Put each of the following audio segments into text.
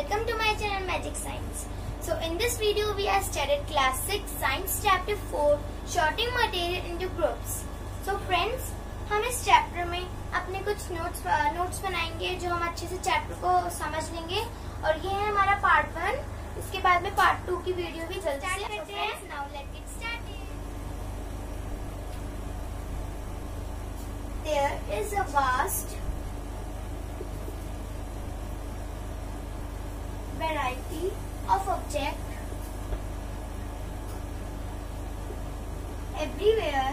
welcome to my channel Magic Science. So in this video we have studied class 6 science chapter 4 sorting material into groups. So friends, हम इस chapter में अपने कुछ notes बनाएंगे जो हम अच्छे से चैप्टर को समझ लेंगे और ये है हमारा पार्ट 1। इसके बाद में पार्ट 2 की वीडियो भी जल्दी से करते हैं। Now let's get started. There is a vast variety of objects everywhere.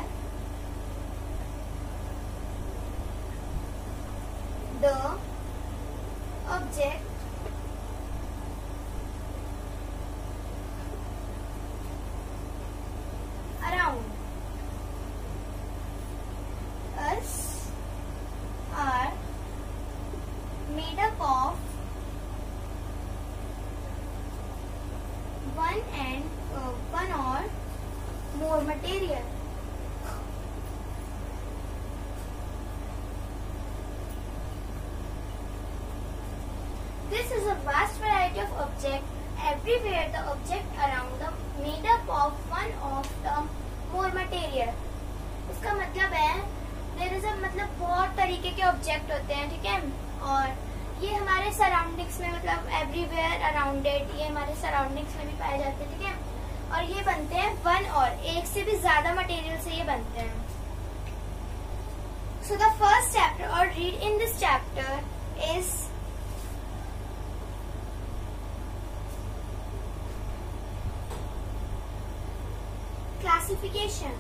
The object around us are made up of one or more material. This is a vast variety of objects everywhere. The object around them made up of one of the more material. इसका मतलब है there is a मतलब बहुत तरीके के object होते हैं, ठीक है। और ये हमारे सराउंडिंग्स में मतलब एवरीवेयर अराउंडेड, ये हमारे सराउंडिंग्स में भी पाए जाते हैं, ठीक है। और ये बनते हैं वन और एक से भी ज्यादा मटेरियल से ये बनते हैं। सो द फर्स्ट चैप्टर और read in this chapter is classification.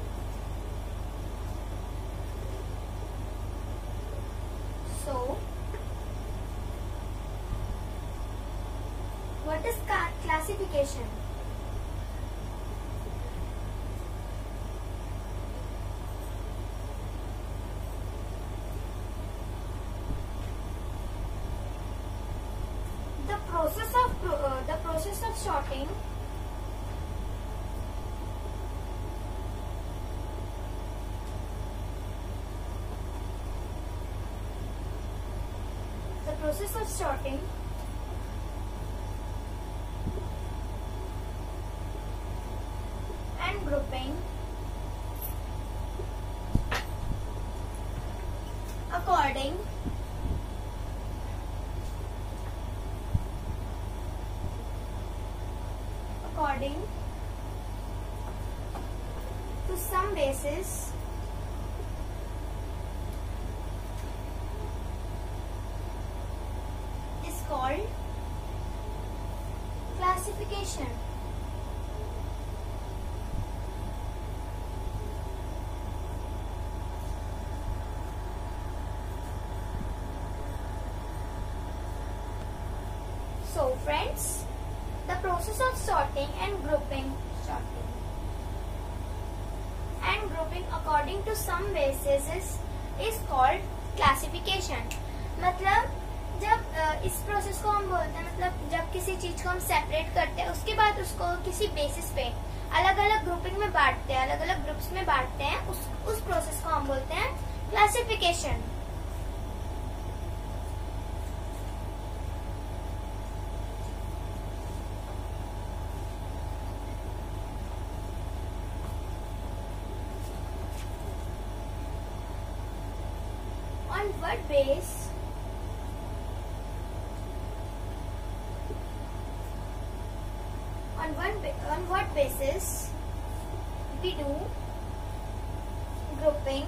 So, what is classification? The process of sorting and grouping according to some basis is called classification. So friends, the process of sorting and grouping according to some basis is called classification. मतलब जब इस process को हम बोलते हैं, मतलब जब किसी चीज को हम सेपरेट करते हैं उसके बाद उसको किसी बेसिस पे अलग अलग ग्रुपिंग में बांटते हैं, अलग अलग ग्रुप्स में बांटते हैं, उस प्रोसेस को हम बोलते हैं classification. On what basis we do grouping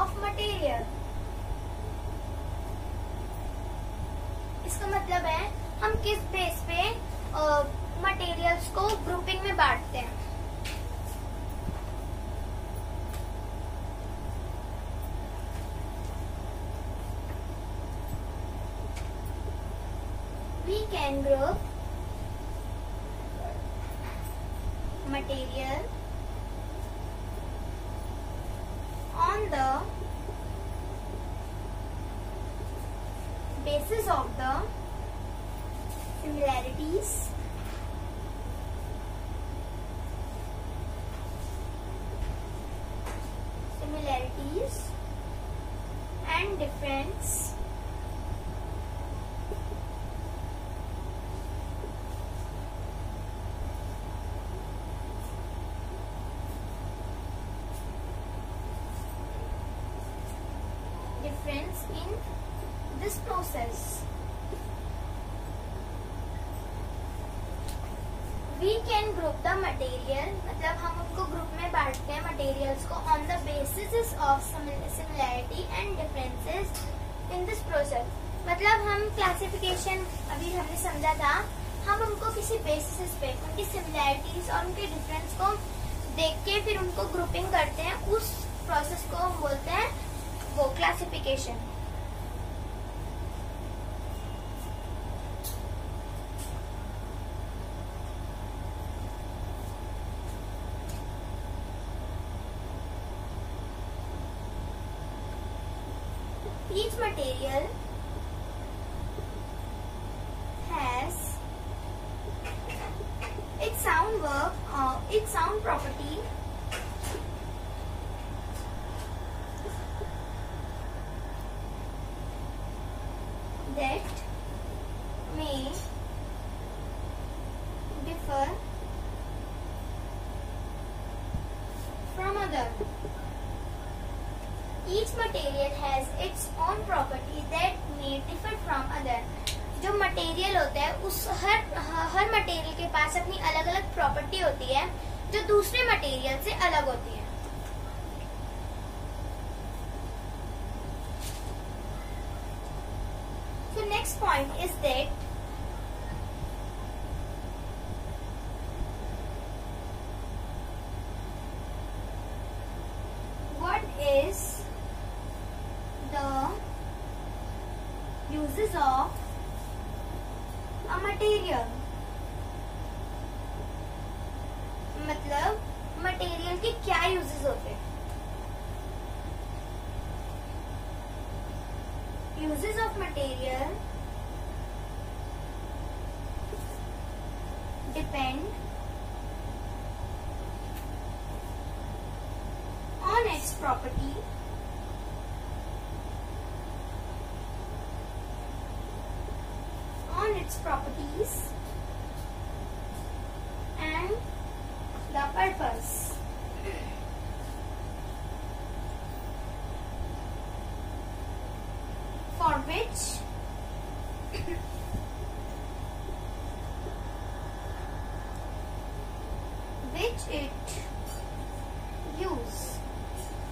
of material? इसका मतलब है हम किस बेस पे मटेरियल्स को ग्रुपिंग में बांटते हैं। We can group material on the basis of the similarities and difference happens in this process. We can group the material, मतलब हम उनको ग्रुप में बांटते हैं मटेरियल्स को on the basis of similarity and differences in this process. मतलब हम classification अभी हमने समझा था, हम उनको किसी बेसिस पे उनकी सिमिलैरिटीज और उनके डिफरेंस को देख के फिर उनको ग्रुपिंग करते हैं, उस प्रोसेस को हम बोलते हैं वो classification. Each material has its sound property that may differ from other. Each material has its own property that may differ from other. जो मटेरियल होता है उस हर मटेरियल के पास अपनी अलग अलग प्रॉपर्टी होती है जो दूसरे मटेरियल से अलग होती है. So next point is that what is the uses of a material. मतलब मटेरियल के क्या यूजेस होते हैं. Uses of material depend on it's property its properties and the purpose. For which it use.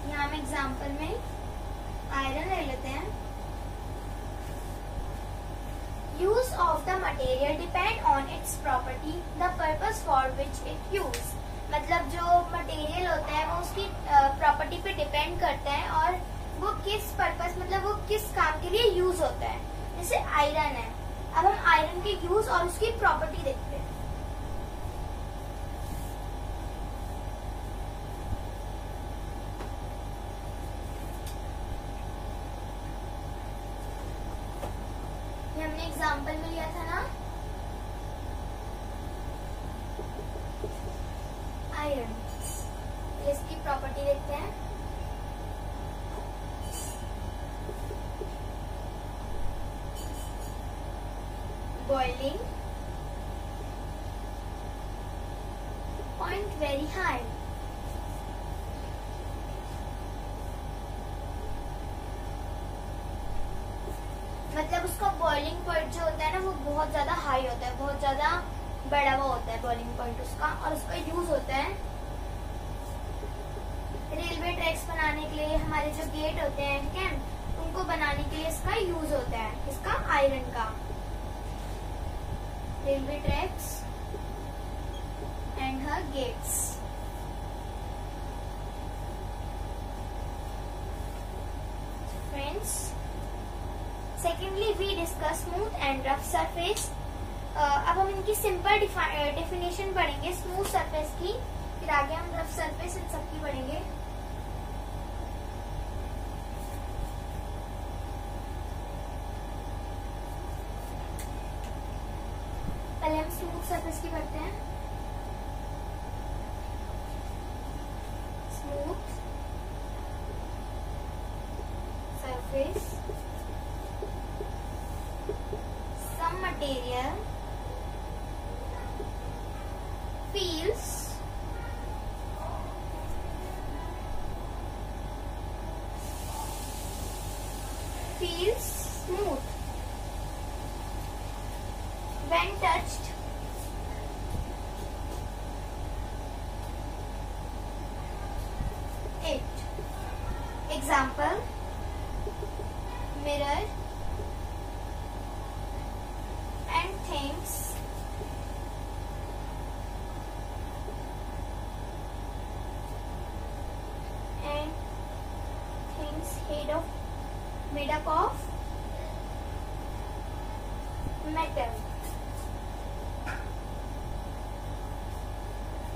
यहाँ हम एग्जाम्पल में iron ले लेते हैं. Use of the material depend on its property, the purpose for which it use. मतलब जो material होता है वो उसकी प्रॉपर्टी पे डिपेंड करता है और वो किस पर्पस मतलब वो किस काम के लिए यूज होता है. जैसे आयरन है, अब हम आयरन के यूज और उसकी प्रॉपर्टी देखते हैं. हमने एग्जाम्पल में लिया था ना आयरन. इसकी प्रॉपर्टी देखते हैं. Boiling point very high. मतलब उसका बॉइलिंग पॉइंट जो होता है ना वो बहुत ज्यादा हाई होता है, बहुत ज्यादा बड़ा हुआ होता है बॉइलिंग पॉइंट उसका. और उसका यूज होता है रेलवे ट्रैक्स बनाने के लिए. हमारे जो गेट होते हैं ठीक है उनको बनाने के लिए इसका यूज होता है, इसका आयरन का. रेलवे ट्रैक्स एंड हर gates. Friends, secondly we discuss smooth and rough surface. अब हम इनकी सिंपल डेफिनेशन पढ़ेंगे स्मूथ सरफेस की, फिर आगे हम रफ सरफेस इन सबकी पढ़ेंगे. पहले हम स्मूथ सरफेस की पढ़ते हैं. Smooth surface, some material feels example, mirror and things made up of metal.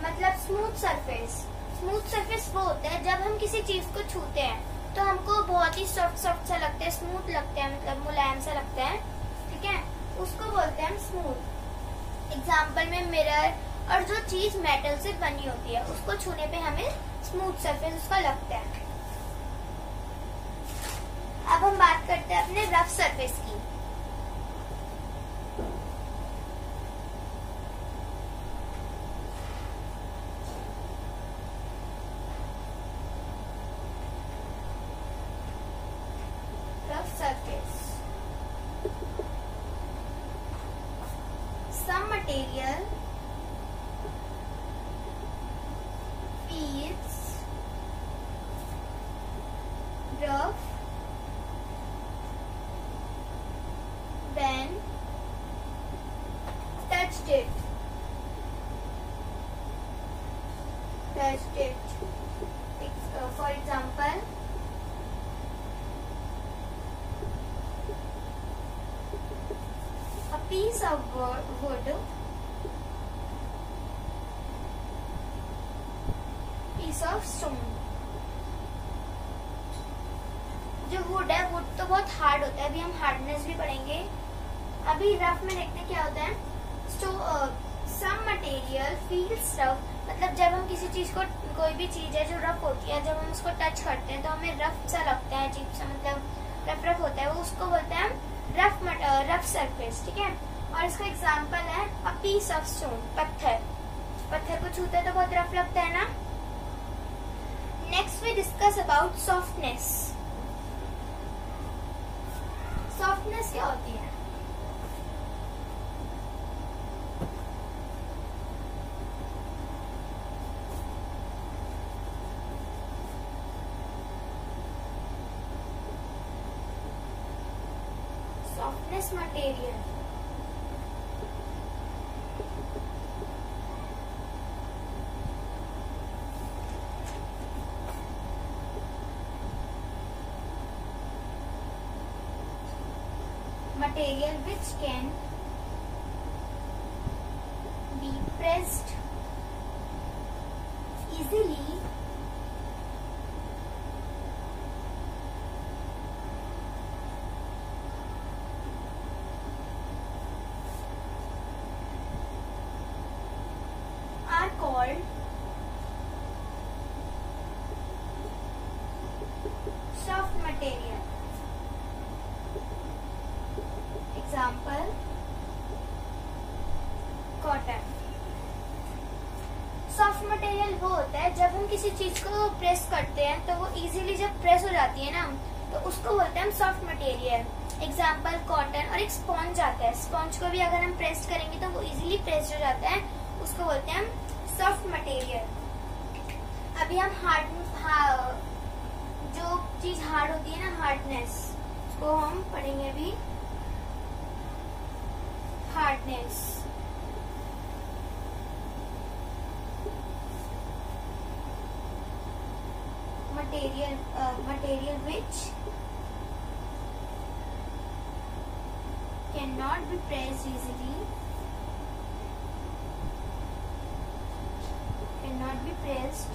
मतलब स्मूथ सरफेस। स्मूथ सरफेस वो होता है जब हम किसी चीज को छूते हैं तो हमको बहुत ही सॉफ्ट सॉफ्ट सा लगता है, स्मूथ लगता है, मतलब मुलायम सा लगता है, ठीक है, उसको बोलते हैं हम स्मूथ। एग्जाम्पल में मिरर, और जो चीज मेटल से बनी होती है उसको छूने पे हमें स्मूथ सरफेस उसका लगता है। अब हम बात करते हैं अपने रफ सरफेस की। Rough surface, some material feels rough when touched it. For example, a piece of wood, piece of stone. जो वुड है, वुड तो बहुत हार्ड होता है, अभी हम हार्डनेस भी पढ़ेंगे। अभी रफ में देखते हैं क्या होता है। सम मटेरियल फील्स रफ, मतलब जब हम किसी चीज को, कोई भी चीज है जो रफ होती है, जब हम उसको टच करते हैं तो हमें रफ सा लगता है, अजीब सा, मतलब रफ रफ होता है, वो उसको बोलते हैं रफ सरफेस, ठीक है। और इसका एग्जांपल है अ पीस ऑफ स्टोन, पत्थर। पत्थर को छूते हैं तो बहुत रफ लगता है ना। Next we discuss about softness. Softness क्या होती है? Softness material, material which can be pressed easily are called soft material. Example, cotton. Soft material वो होता है जब हम किसी चीज को प्रेस करते हैं तो वो इजीली जब प्रेस हो जाती है ना, तो उसको बोलते हैं हम सॉफ्ट मटेरियल। Example cotton. और एक स्पॉन्ज आता है, स्पॉन्ज को भी अगर हम प्रेस करेंगे तो वो इजीली प्रेस हो जाता है, उसको बोलते हैं हम सॉफ्ट मटेरियल। अभी हम जो चीज हार्ड होती है ना, हार्डनेस, उसको हम पढ़ेंगे अभी। Hardness, material which cannot be pressed easily, cannot be pressed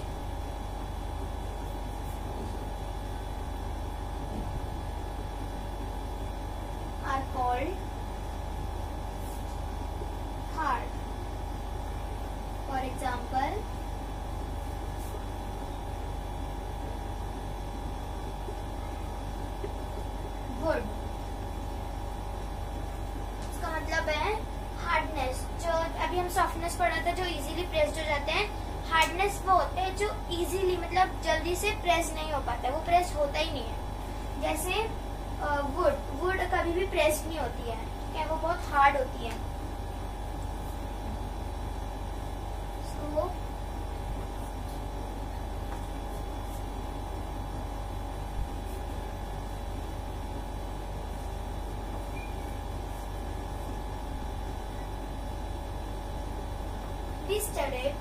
are called hard. For example, wood। इसका मतलब है हार्डनेस। जो अभी हम सॉफ्टनेस पढ़ा था, जो इजीली प्रेस्ड हो जाते हैं। हार्डनेस वो होते हैं जो इजीली, मतलब जल्दी से प्रेस नहीं हो पाता, वो प्रेस होता ही नहीं है। जैसे वुड कभी भी प्रेस नहीं होती है, ठीक है, वो बहुत हार्ड होती है। we studied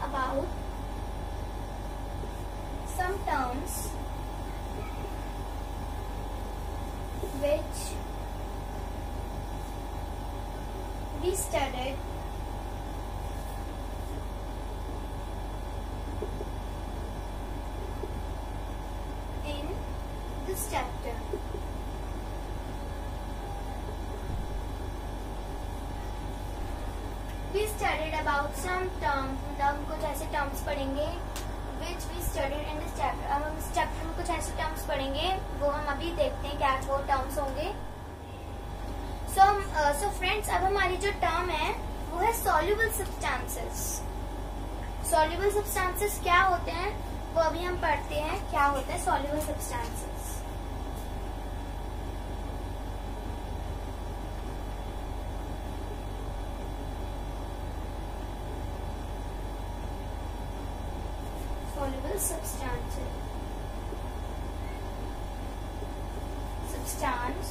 about some terms which we studied in this chapter. We studied about some terms, मतलब कुछ ऐसे terms पढ़ेंगे which we studied in this chapter. अब हम इस chapter में कुछ ऐसे terms पढ़ेंगे, वो हम अभी देखते हैं क्या वो terms होंगे. So friends, अब हमारी जो term है वो है soluble substances. Soluble substances क्या होते हैं वो अभी हम पढ़ते हैं. क्या होता है soluble substances? Soluble substances. Substance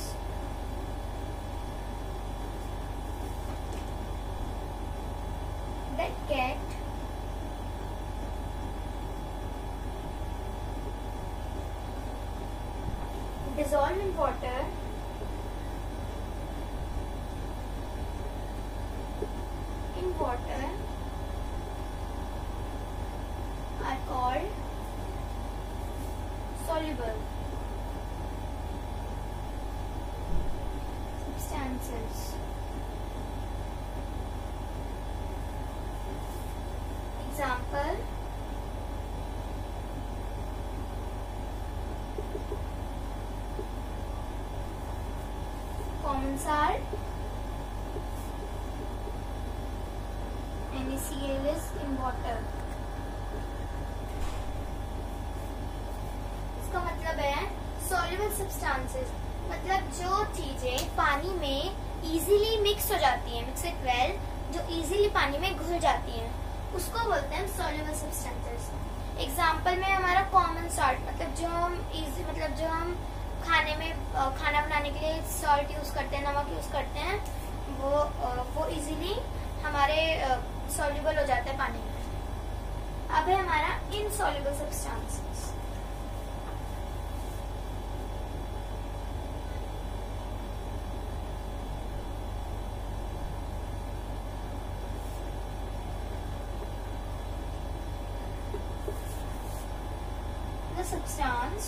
that get dissolved in water are called soluble substances. Example: common salt, NaCl is in water. इसका मतलब है soluble substances, मतलब जो चीजें पानी में easily mix हो जाती हैं, mix it well, जो easily पानी में घुल जाती हैं, उसको बोलते हैं soluble substances. एग्जाम्पल में हमारा कॉमन सॉल्ट, मतलब जो हम मतलब जो हम खाने में खाना बनाने के लिए सॉल्ट यूज करते हैं, नमक यूज करते हैं, वो इजीली हमारे सॉल्युबल हो जाता है पानी में. अब है हमारा insoluble substances. The substance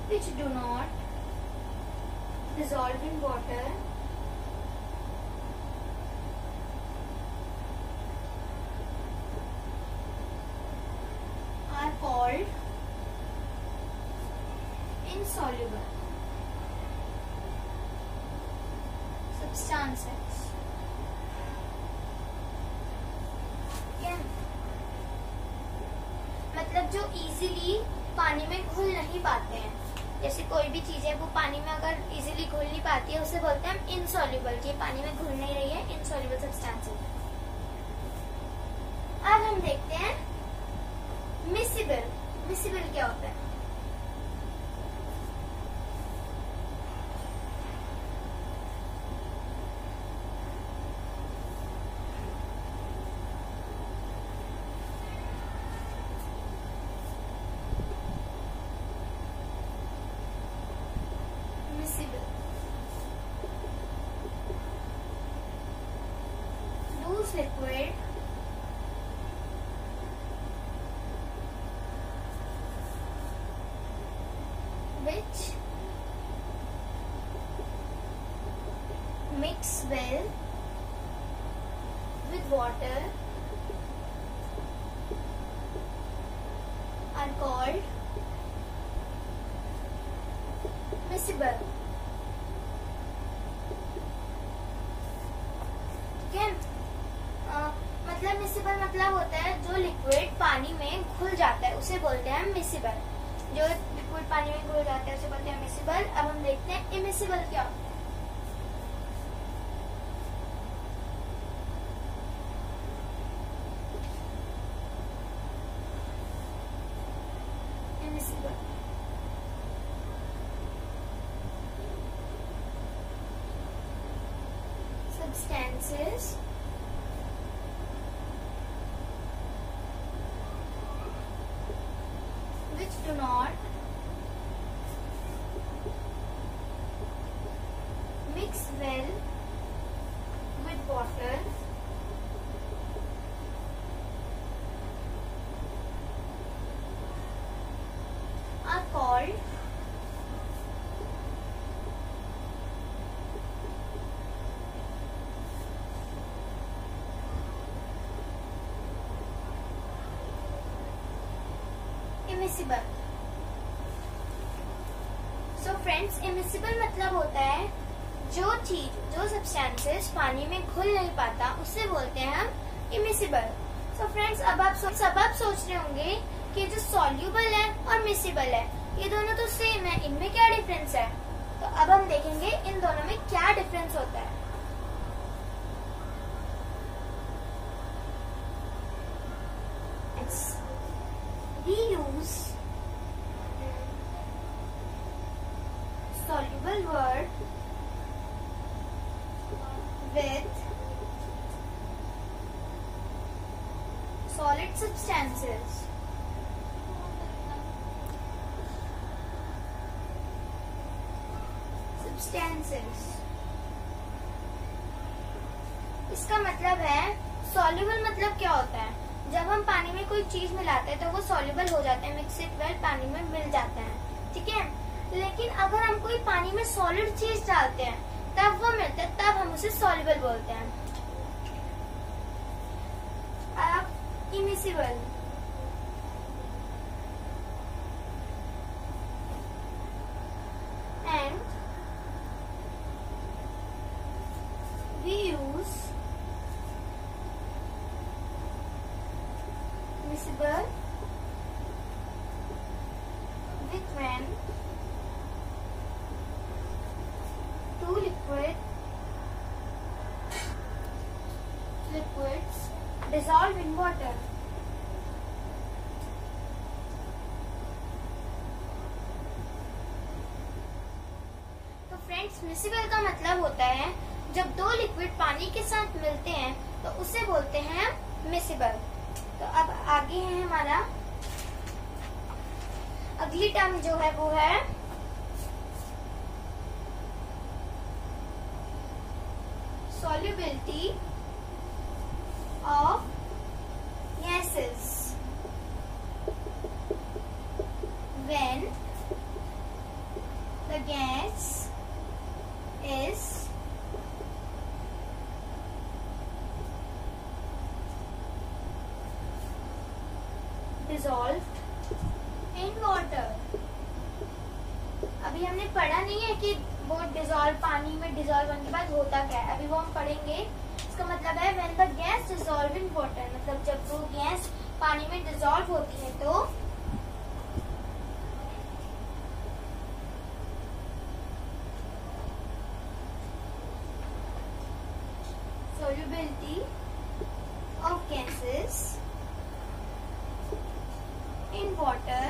which do not dissolve in water are called insoluble substances. मतलब जो इजीली पानी में घुल नहीं पाते हैं, जैसे कोई भी चीज है वो पानी में अगर इजीली घुल नहीं पाती है उसे बोलते हैं हम इनसॉल्युबल, ये पानी में घुल नहीं रही है, इनसॉल्युबल सब्सटेंसेस. अब हम देखते हैं मिसिबल. मिसिबल क्या होता है? Loose liquid which mix well with water are called miscible. मतलब मिसिबल मतलब होता है जो लिक्विड पानी में घुल जाता है उसे बोलते हैं मिसिबल. जो लिक्विड पानी में घुल जाता है उसे बोलते हैं मिसिबल. अब हम देखते हैं इमिसिबल क्या होता है. immiscible. Substances which do not mix well with water are called immiscible. So friends, immiscible मतलब होता है जो चीज, जो सब्सटेंसेस पानी में घुल नहीं पाता उससे बोलते हैं हम immiscible. So friends, अब आप सोच रहे होंगे कि जो soluble है और miscible है ये दोनों तो सेम है, इनमें क्या डिफरेंस है? तो अब हम देखेंगे इन दोनों में क्या डिफरेंस होता है. We use soluble word with solid substances. इसका मतलब है soluble मतलब क्या होता है? जब हम पानी में कोई चीज मिलाते हैं तो वो सॉल्युबल हो जाते हैं, मिक्स इट वेल, पानी में मिल जाते हैं, ठीक है. लेकिन अगर हम कोई पानी में सॉलिड चीज डालते हैं तब वो मिलता है, तब हम उसे सॉल्युबल बोलते हैं. अब immiscible, and we use miscible with when two liquids dissolve in water. तो फ्रेंड्स, miscible का मतलब होता है जब दो लिक्विड पानी के साथ मिलते हैं तो उसे बोलते हैं miscible. तो अब आगे है हमारा अगली टर्म जो है वो है solubility of gases. When the gas is dissolved in water. अभी हमने पढ़ा नहीं है कि वो डिजोल्व, पानी में डिजोल्व होने के बाद होता क्या है, अभी वो हम पढ़ेंगे. इसका मतलब है when the gas dissolve in water, मतलब जब वो गैस पानी में डिजोल्व होती है तो solubility of gases in water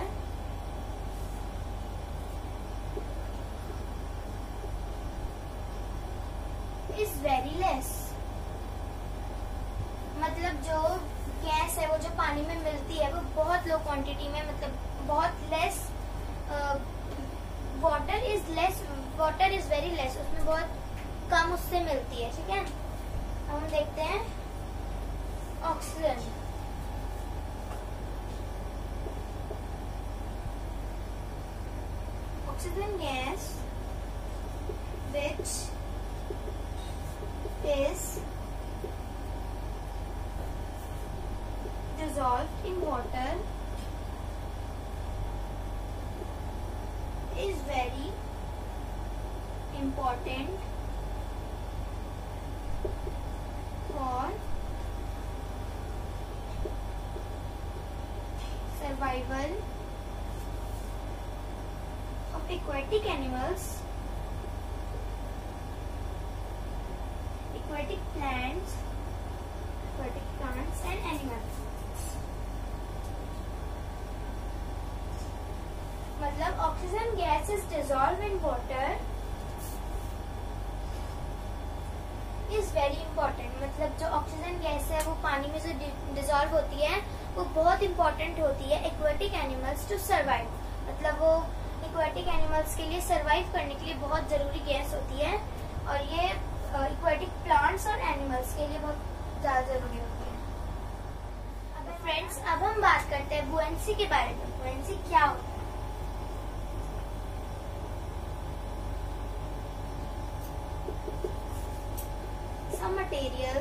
is very less. मतलब जो गैस है वो जो पानी में मिलती है वो बहुत लो क्वांटिटी में, मतलब बहुत less. Water is very less, उसमें बहुत कम उससे मिलती है, ठीक है. अब हम देखते हैं oxygen. Oxygen gas, which is dissolved in water, is very important for survival of aquatic animals, aquatic plants and animals. मतलब oxygen gas is dissolve in water is very important. मतलब जो ऑक्सीजन गैस है वो पानी में जो dissolve होती है वो बहुत इंपॉर्टेंट होती है एक्वेटिक एनिमल्स टू सर्वाइव। मतलब वो एक्वेटिक एनिमल्स के लिए सर्वाइव करने के लिए बहुत जरूरी गैस होती है और ये एक्वेटिक प्लांट्स और एनिमल्स के लिए बहुत ज्यादा जरूरी होती है। अब फ्रेंड्स, अब हम बात करते हैं बुएंसी के बारे में। बुएंसी क्या होता है? Some material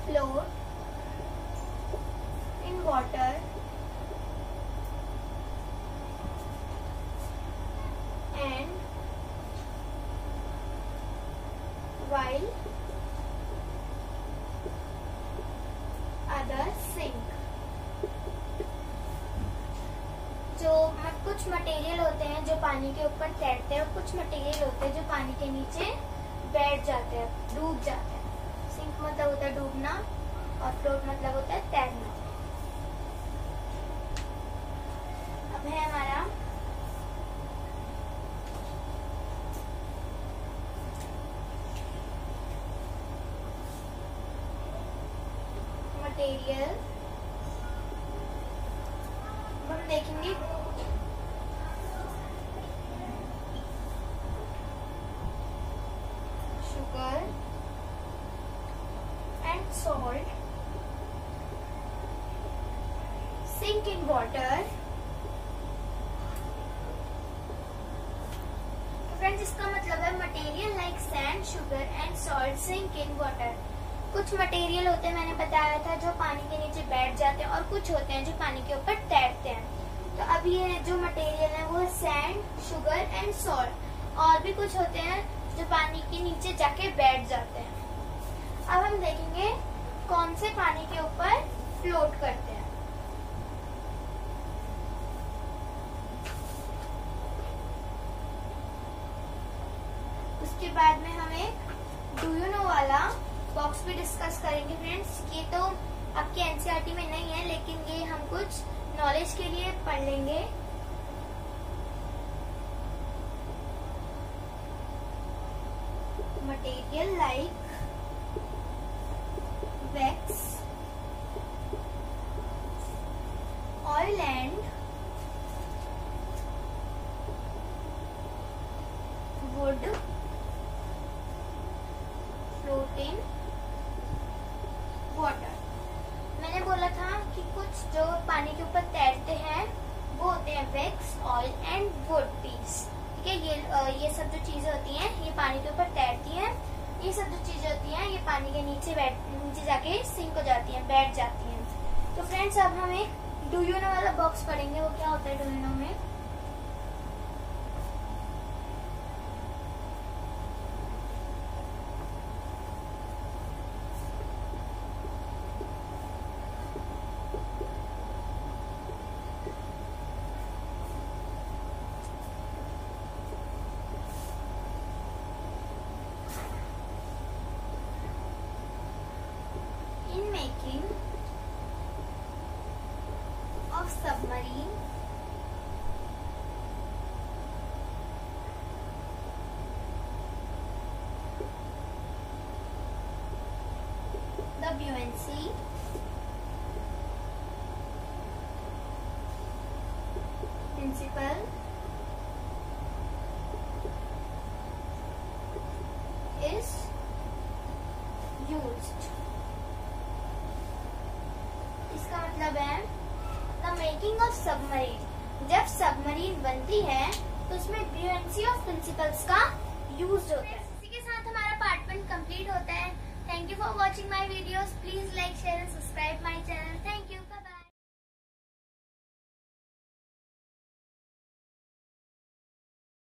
float in water and while others sink। जो कुछ मटेरियल होते हैं जो पानी के ऊपर तैरते हैं और कुछ मटेरियल होते हैं जो पानी के नीचे बैठ जाते हैं, डूब जाते हैं। सिंक मतलब होता है डूबना और फ्लोट मतलब होता है तैरना। अब है हमारा मटेरियल। हम देखेंगे sugar and salt sink in water. Friends, इसका मतलब है material like sand, sugar and salt sink in water. कुछ मटेरियल होते हैं, मैंने बताया था, जो पानी के नीचे बैठ जाते हैं और कुछ होते हैं जो पानी के ऊपर तैरते हैं। तो अब ये जो मटेरियल है वो है सैंड, शुगर एंड सॉल्ट। और भी कुछ होते हैं जो पानी के नीचे जाके बैठ जाते हैं। अब हम देखेंगे कौन से पानी के ऊपर फ्लोट करते हैं। उसके बाद में हम एक डू यू नो वाला बॉक्स भी डिस्कस करेंगे। फ्रेंड्स, ये तो आपके एनसीईआरटी में नहीं है, लेकिन ये हम कुछ नॉलेज के लिए पढ़ लेंगे। Material like wax, oil and would float in water. मैंने बोला था कि कुछ जो पानी के ऊपर तैरते हैं वो होते हैं wax, oil and wood piece. ठीक है, ये सब जो चीजें होती हैं ये पानी के ऊपर तैरती हैं। ये सब जो चीजें होती हैं ये पानी के नीचे जाके सिंक हो जाती हैं, बैठ जाती हैं। तो फ्रेंड्स, अब हम एक डू यू नो वाला बॉक्स पढ़ेंगे। वो क्या होता है डू यू नो में? In making of submarine, the buoyancy principle is used। इसका मतलब है द मेकिंग ऑफ सबमरीन। जब सबमरीन बनती है तो उसमें ब्यूएंसी ऑफ प्रिंसिपल्स का यूज होता है। इसी के साथ हमारा पार्ट 1 कंप्लीट होता है। Thank you for watching my videos. Please like, share and subscribe my channel.